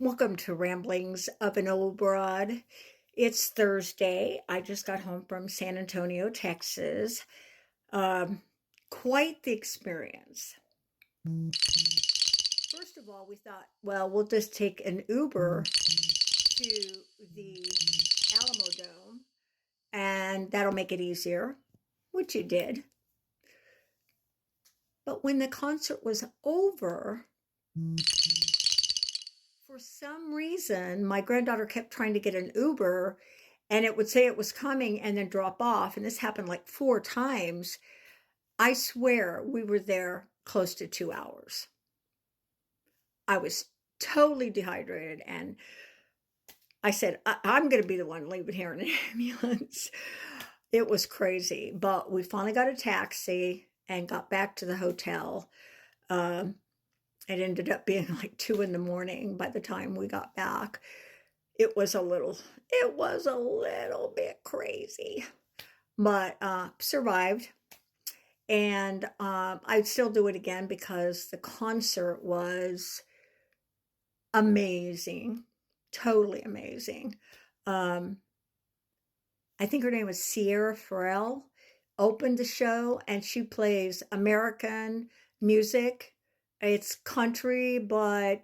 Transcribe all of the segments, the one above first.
Welcome to Ramblings of an Old Broad. It's Thursday. I just got home from San Antonio, Texas. Um, Quite the experience. First of all, we thought, well, we'll just take an Uber to the Alamo Dome, and that'll make it easier, which it did. But when the concert was over, for some reason, my granddaughter kept trying to get an Uber and it would say it was coming and then drop off. And this happened like 4 times. I swear we were there close to 2 hours. I was totally dehydrated. And I said, I'm going to be the one leaving here in an ambulance. It was crazy. But we finally got a taxi and got back to the hotel. Um, it ended up being like 2 in the morning by the time we got back. It was a little bit crazy, but survived. And I'd still do it again because the concert was amazing, totally amazing. Um, I think her name was Sierra Farrell, opened the show, and she plays American music. It's country, but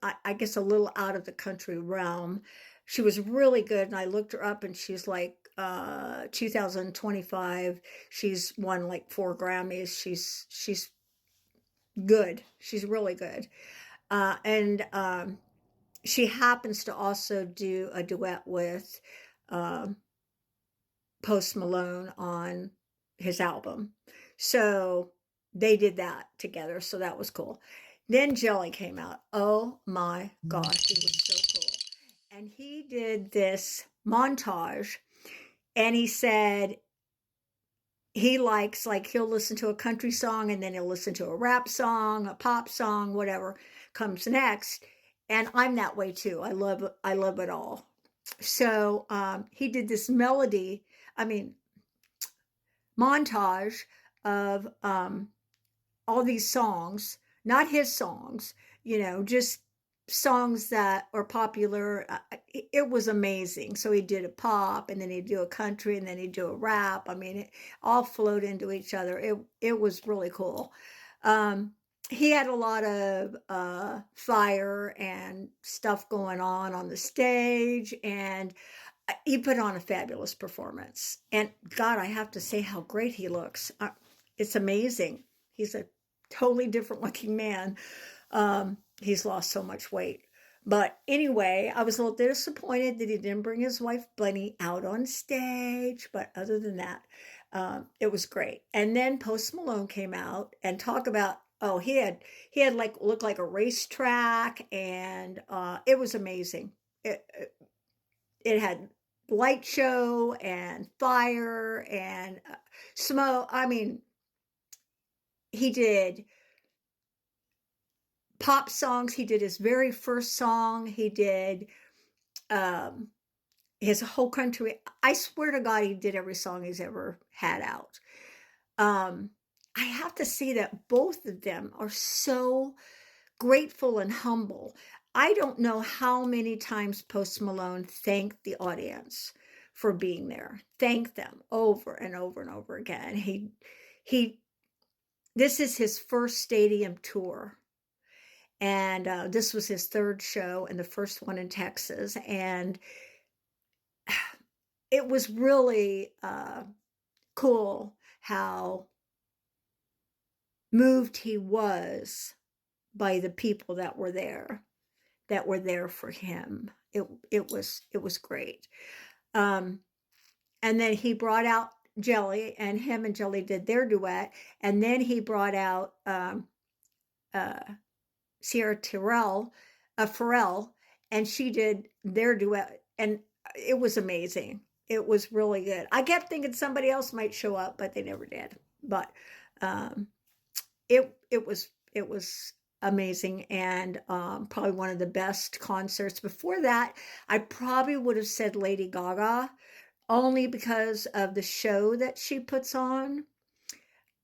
I guess a little out of the country realm. She was really good, and I looked her up, and she's like 2025. She's won like 4 Grammys. She's good. She's really good, and she happens to also do a duet with um, Post Malone on his album. So they did that together. So that was cool. Then Jelly came out. Oh my gosh, he was so cool. And he did this montage and he said he likes, like, he'll listen to a country song and then he'll listen to a rap song, a pop song, whatever comes next. And I'm that way too. I love it all. So he did this melody, I mean, montage of all these songs, not his songs, just songs that are popular. It was amazing. So he did a pop, and then he'd do a country, and then he'd do a rap. I mean, it all flowed into each other. It was really cool. Um, he had a lot of fire and stuff going on the stage, and he put on a fabulous performance. And God, I have to say how great he looks. It's amazing. He's a totally different looking man. He's lost so much weight. But anyway, I was a little disappointed that he didn't bring his wife Bunny out on stage. But other than that, it was great. And then Post Malone came out and talk about, oh, he had like looked like a racetrack, and it was amazing. It had light show and fire and smoke. I mean, he did pop songs. He did his very first song. He did um, his whole country. I swear to God, he did every song he's ever had out. Um, I have to say that both of them are so grateful and humble. I don't know how many times Post Malone thanked the audience for being there. Thanked them over and over and over again. He this is his first stadium tour, and this was his third show and the first one in Texas, and it was really cool how moved he was by the people that were there for him. It was great. Um, and then he brought out Jelly, and him and Jelly did their duet, and then he brought out uh, Sierra Farrell, and she did their duet, and it was amazing. It was really good. I kept thinking somebody else might show up, but they never did. But um, it was amazing, and probably one of the best concerts. Before that, I probably would have said Lady Gaga, only because of the show that she puts on.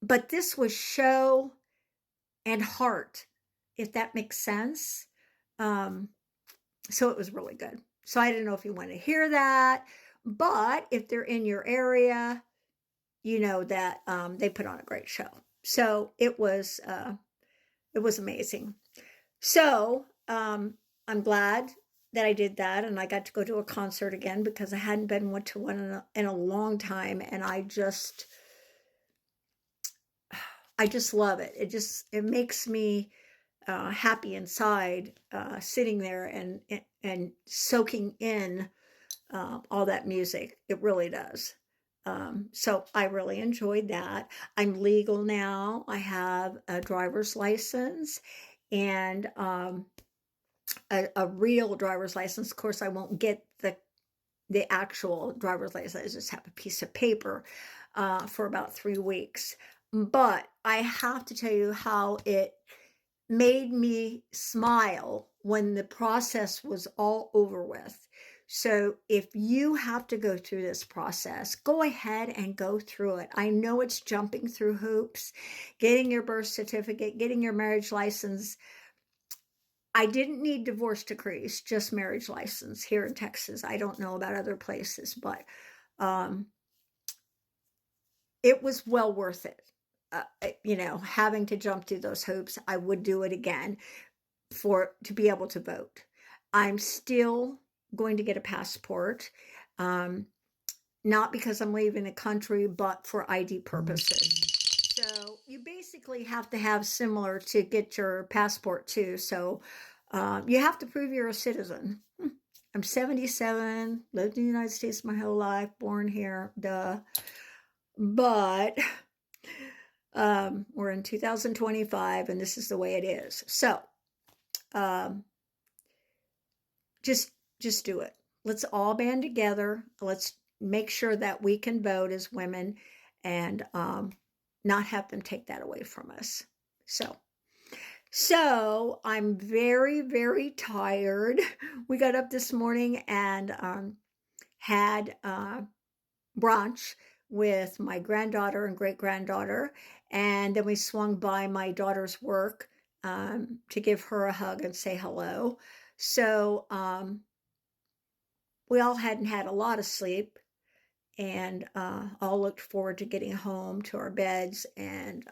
But this was show and heart, if that makes sense. Um, So it was really good. So I didn't know if you want to hear that, but if they're in your area, you know that they put on a great show. So it was amazing. So I'm glad that I did that, and I got to go to a concert again because I hadn't been to one in a long time, and I just love it. It makes me happy inside, sitting there and soaking in all that music. It really does. So I really enjoyed that. I'm legal now. I have a driver's license and a real driver's license. Of course, I won't get the actual driver's license. I just have a piece of paper for about 3 weeks. But I have to tell you how it made me smile when the process was all over with. So if you have to go through this process, go ahead and go through it. I know it's jumping through hoops, getting your birth certificate, getting your marriage license. I didn't need divorce decrees, just marriage license here in Texas. I don't know about other places, but um, it was well worth it. Having to jump through those hoops, I would do it again to be able to vote. I'm still going to get a passport, um, not because I'm leaving the country, but for ID purposes. So you basically have to have similar to get your passport too. So you have to prove you're a citizen. I'm 77, lived in the United States my whole life, born here, duh. But we're in 2025 and this is the way it is. So um, just just do it. Let's all band together. Let's make sure that we can vote as women and not have them take that away from us. So I'm very, very tired. We got up this morning and had brunch with my granddaughter and great granddaughter. And then we swung by my daughter's work to give her a hug and say hello. So we all hadn't had a lot of sleep and all looked forward to getting home to our beds and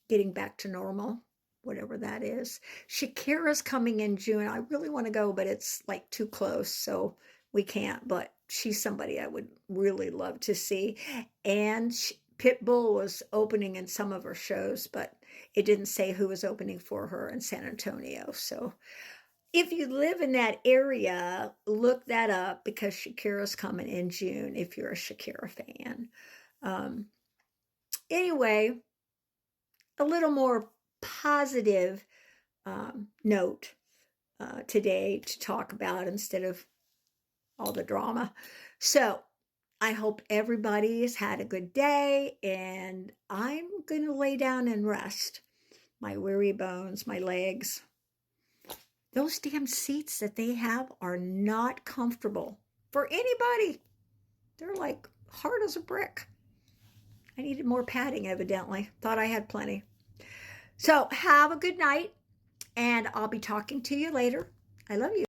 getting back to normal, whatever that is. Shakira's coming in June. I really want to go, but it's like too close, so we can't. But she's somebody I would really love to see. And Pitbull was opening in some of her shows, but it didn't say who was opening for her in San Antonio. So if you live in that area, look that up because Shakira's coming in June if you're a Shakira fan. Um, anyway, a little more positive note today to talk about instead of all the drama. So I hope everybody has had a good day, and I'm going to lay down and rest. My weary bones, my legs. Those damn seats that they have are not comfortable for anybody. They're like hard as a brick. I needed more padding, evidently. Thought I had plenty. So have a good night, and I'll be talking to you later. I love you.